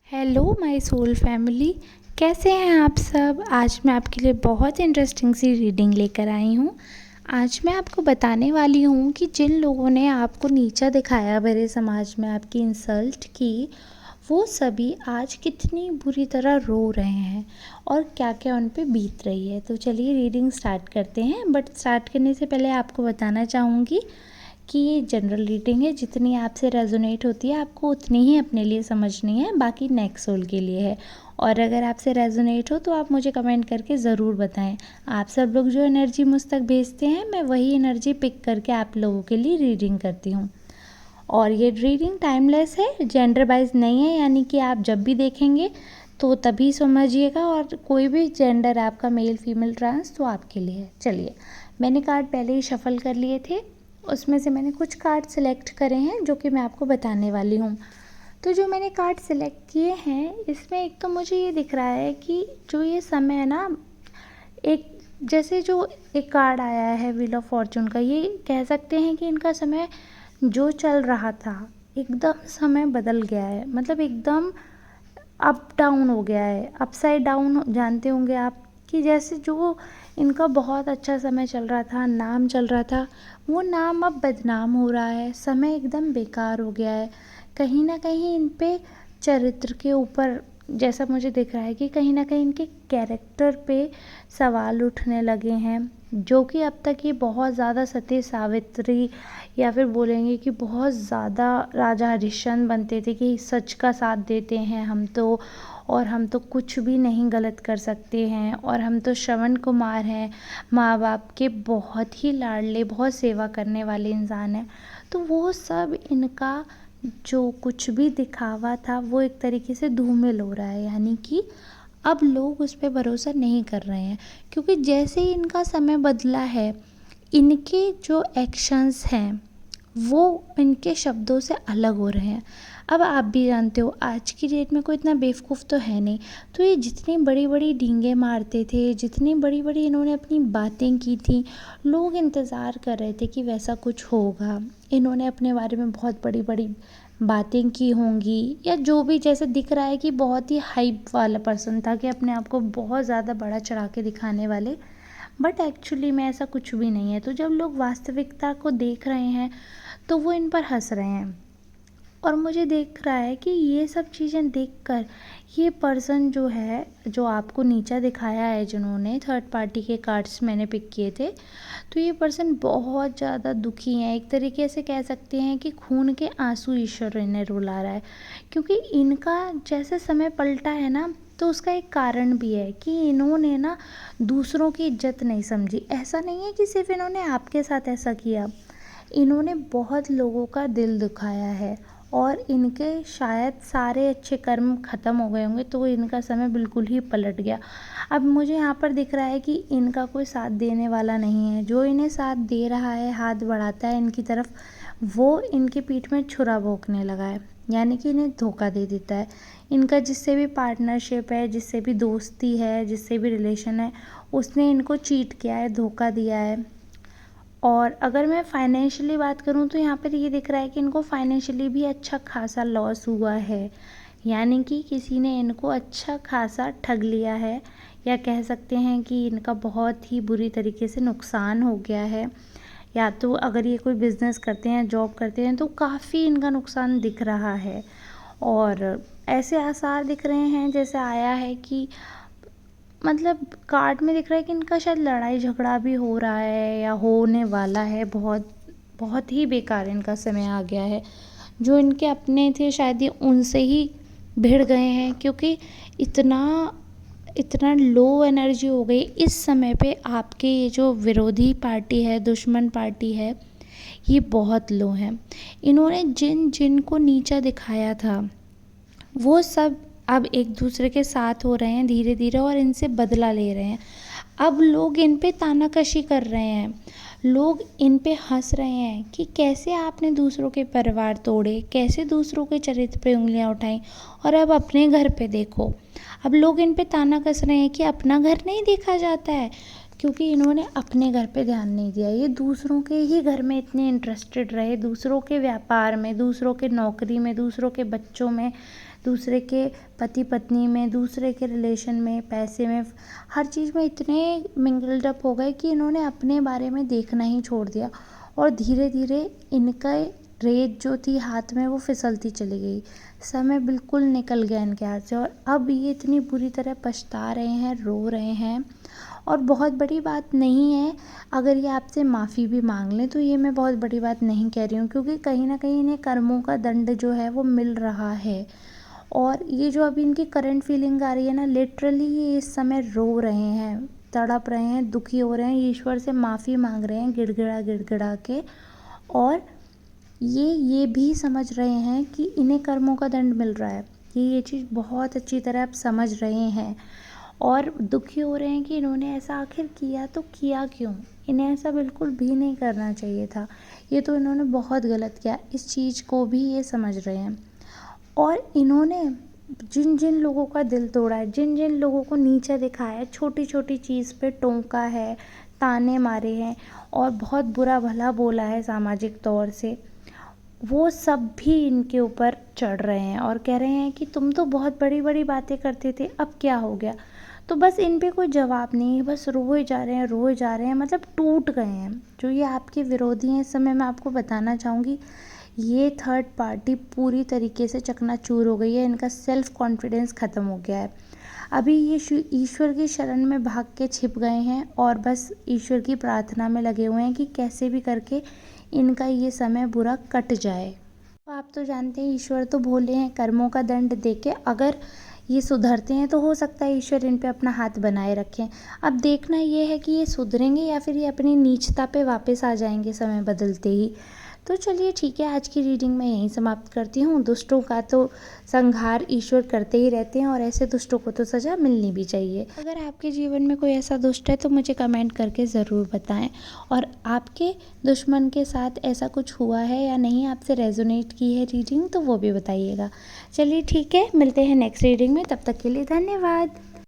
Hello my soul family, कैसे हैं आप सब। आज मैं आपके लिए बहुत इंटरेस्टिंग सी रीडिंग लेकर आई हूँ। आज मैं आपको बताने वाली हूँ कि जिन लोगों ने आपको नीचा दिखाया, मेरे समाज में आपकी इंसल्ट की, वो सभी आज कितनी बुरी तरह रो रहे हैं और क्या क्या उन पे बीत रही है। तो चलिए रीडिंग स्टार्ट करते हैं। बट स्टार्ट करने से पहले आपको बताना चाहूँगी कि ये जनरल रीडिंग है। जितनी आपसे रेजोनेट होती है आपको उतनी ही अपने लिए समझनी है, बाकी नेक्स्ट सोल के लिए है। और अगर आपसे रेजोनेट हो तो आप मुझे कमेंट करके ज़रूर बताएं। आप सब लोग जो एनर्जी मुझ तक भेजते हैं, मैं वही एनर्जी पिक करके आप लोगों के लिए रीडिंग करती हूँ। और ये रीडिंग टाइमलेस है, जेंडर वाइज नहीं है, यानी कि आप जब भी देखेंगे तो तभी समझिएगा। और कोई भी जेंडर आपका मेल फीमेल ट्रांस तो आपके लिए है। चलिए, मैंने कार्ड पहले ही शफल कर लिए थे, उसमें से मैंने कुछ कार्ड सेलेक्ट करे हैं जो कि मैं आपको बताने वाली हूँ। तो जो मैंने कार्ड सेलेक्ट किए हैं, इसमें एक तो मुझे ये दिख रहा है कि जो ये समय है ना, एक जैसे जो एक कार्ड आया है व्हील ऑफ फॉर्चून का, ये कह सकते हैं कि इनका समय जो चल रहा था एकदम समय बदल गया है। मतलब एकदम अप डाउन हो गया है। अपसाइड डाउन जानते होंगे आप, कि जैसे जो इनका बहुत अच्छा समय चल रहा था, नाम चल रहा था, वो नाम अब बदनाम हो रहा है। समय एकदम बेकार हो गया है। कहीं ना कहीं इन पे चरित्र के ऊपर, जैसा मुझे दिख रहा है कि कहीं ना कहीं इनके कैरेक्टर पे सवाल उठने लगे हैं। जो कि अब तक ये बहुत ज़्यादा सती सावित्री, या फिर बोलेंगे कि बहुत ज़्यादा राजा हरिश्चंद्र बनते थे कि सच का साथ देते हैं हम तो, और हम तो कुछ भी नहीं गलत कर सकते हैं, और हम तो श्रवण कुमार हैं, माँ बाप के बहुत ही लाडले, बहुत सेवा करने वाले इंसान हैं। तो वो सब इनका जो कुछ भी दिखावा था वो एक तरीके से धूमिल हो रहा है। यानी कि अब लोग उस पर भरोसा नहीं कर रहे हैं, क्योंकि जैसे ही इनका समय बदला है, इनके जो एक्शंस हैं वो इनके शब्दों से अलग हो रहे हैं। अब आप भी जानते हो आज की डेट में कोई इतना बेवकूफ़ तो है नहीं। तो ये जितनी बड़ी बड़ी डींगे मारते थे, जितनी बड़ी बड़ी इन्होंने अपनी बातें की थी, लोग इंतज़ार कर रहे थे कि वैसा कुछ होगा। इन्होंने अपने बारे में बहुत बड़ी बड़ी बातें की होंगी, या जो भी, जैसे दिख रहा है कि बहुत ही हाइप वाला पर्सन था, कि अपने आप को बहुत ज़्यादा बड़ा चढ़ा के दिखाने वाले। बट एक्चुअली में ऐसा कुछ भी नहीं है। तो जब लोग वास्तविकता को देख रहे हैं तो वो इन पर हंस रहे हैं। और मुझे देख रहा है कि ये सब चीज़ें देखकर ये पर्सन जो है, जो आपको नीचा दिखाया है, जिन्होंने थर्ड पार्टी के कार्ड्स मैंने पिक किए थे, तो ये पर्सन बहुत ज़्यादा दुखी हैं। एक तरीके से कह सकते हैं कि खून के आंसू ईश्वर इन्हें रुला रहा है, क्योंकि इनका जैसे समय पलटा है ना, तो उसका एक कारण भी है कि इन्होंने ना दूसरों की इज्जत नहीं समझी। ऐसा नहीं है कि सिर्फ इन्होंने आपके साथ ऐसा किया, इन्होंने बहुत लोगों का दिल दुखाया है। और इनके शायद सारे अच्छे कर्म ख़त्म हो गए होंगे, तो इनका समय बिल्कुल ही पलट गया। अब मुझे यहाँ पर दिख रहा है कि इनका कोई साथ देने वाला नहीं है। जो इन्हें साथ दे रहा है, हाथ बढ़ाता है इनकी तरफ, वो इनकी पीठ में छुरा भोंकने लगा है, यानी कि इन्हें धोखा दे देता है। इनका जिससे भी पार्टनरशिप है, जिससे भी दोस्ती है, जिससे भी रिलेशन है, उसने इनको चीट किया है, धोखा दिया है। और अगर मैं फाइनेंशियली बात करूँ तो यहाँ पर ये दिख रहा है कि इनको फाइनेंशियली भी अच्छा खासा लॉस हुआ है। यानी कि किसी ने इनको अच्छा खासा ठग लिया है, या कह सकते हैं कि इनका बहुत ही बुरी तरीके से नुकसान हो गया है। या तो अगर ये कोई बिज़नेस करते हैं, जॉब करते हैं, तो काफ़ी इनका नुकसान दिख रहा है। और ऐसे आसार दिख रहे हैं जैसे आया है कि, मतलब कार्ड में दिख रहा है कि इनका शायद लड़ाई झगड़ा भी हो रहा है या होने वाला है। बहुत बहुत ही बेकार इनका समय आ गया है। जो इनके अपने थे शायद ये उनसे ही भिड़ गए हैं, क्योंकि इतना इतना लो एनर्जी हो गई इस समय पे। आपके ये जो विरोधी पार्टी है, दुश्मन पार्टी है, ये बहुत लो है। इन्होंने जिन जिन को नीचा दिखाया था, वो सब अब एक दूसरे के साथ हो रहे हैं धीरे धीरे, और इनसे बदला ले रहे हैं। अब लोग इन पे तानाकशी कर रहे हैं, लोग इन पे हंस रहे हैं कि कैसे आपने दूसरों के परिवार तोड़े, कैसे दूसरों के चरित्र पे उंगलियां उठाई, और अब अपने घर पे देखो। अब लोग इन पे ताना कस रहे हैं कि अपना घर नहीं देखा जाता है, क्योंकि इन्होंने अपने घर पे ध्यान नहीं दिया। ये दूसरों के ही घर में इतने इंटरेस्टेड रहे, दूसरों के व्यापार में, दूसरों के नौकरी में, दूसरों के बच्चों में दूसरे के पति पत्नी में, दूसरे के रिलेशन में, पैसे में, हर चीज़ में इतने मिंगल्ड अप हो गए कि इन्होंने अपने बारे में देखना ही छोड़ दिया और धीरे धीरे इनका रेत जो थी हाथ में वो फिसलती चली गई। समय बिल्कुल निकल गया इनके हाथ से और अब ये इतनी बुरी तरह पछता रहे हैं, रो रहे हैं। और बहुत बड़ी बात नहीं है अगर ये आपसे माफ़ी भी मांग लें, तो ये मैं बहुत बड़ी बात नहीं कह रही हूँ, क्योंकि कहीं ना कहीं इन्हें कर्मों का दंड जो है वो मिल रहा है। और ये जो अभी इनकी करंट फीलिंग आ रही है ना, लिटरली ये इस समय रो रहे हैं, तड़प रहे हैं, दुखी हो रहे हैं, ईश्वर से माफ़ी मांग रहे हैं गिड़गिड़ा गिड़गिड़ा के। और ये भी समझ रहे हैं कि इन्हें कर्मों का दंड मिल रहा है। ये चीज़ बहुत अच्छी तरह आप समझ रहे हैं और दुखी हो रहे हैं कि इन्होंने ऐसा आखिर किया तो किया क्यों। इन्हें ऐसा बिल्कुल भी नहीं करना चाहिए था, ये तो इन्होंने बहुत गलत किया, इस चीज़ को भी ये समझ रहे हैं। और इन्होंने जिन जिन लोगों का दिल तोड़ा है, जिन जिन लोगों को नीचा दिखाया है, छोटी छोटी चीज़ पे टोका है, ताने मारे हैं और बहुत बुरा भला बोला है सामाजिक तौर से, वो सब भी इनके ऊपर चढ़ रहे हैं और कह रहे हैं कि तुम तो बहुत बड़ी बड़ी बातें करते थे, अब क्या हो गया। तो बस इन पे कोई जवाब नहीं है, बस रोए जा रहे हैं, रोए जा रहे हैं, मतलब टूट गए हैं। जो ये आपके विरोधी हैं, इस समय मैं आपको बताना चाहूँगी, ये थर्ड पार्टी पूरी तरीके से चकनाचूर हो गई है, इनका सेल्फ कॉन्फिडेंस ख़त्म हो गया है। अभी ये ईश्वर की शरण में भाग के छिप गए हैं और बस ईश्वर की प्रार्थना में लगे हुए हैं कि कैसे भी करके इनका ये समय बुरा कट जाए। तो आप तो जानते हैं ईश्वर तो भोले हैं, कर्मों का दंड देके अगर ये सुधरते हैं तो हो सकता है ईश्वर इन पे अपना हाथ बनाए रखें। अब देखना ये है कि ये सुधरेंगे या फिर ये अपनी नीचता पे वापस आ जाएंगे समय बदलते ही। तो चलिए ठीक है, आज की रीडिंग मैं यहीं समाप्त करती हूँ। दुष्टों का तो संहार ईश्वर करते ही रहते हैं और ऐसे दुष्टों को तो सज़ा मिलनी भी चाहिए। अगर आपके जीवन में कोई ऐसा दुष्ट है तो मुझे कमेंट करके ज़रूर बताएं, और आपके दुश्मन के साथ ऐसा कुछ हुआ है या नहीं, आपसे रेजोनेट की है रीडिंग, तो वो भी बताइएगा। चलिए ठीक है, मिलते हैं नेक्स्ट रीडिंग में, तब तक के लिए धन्यवाद।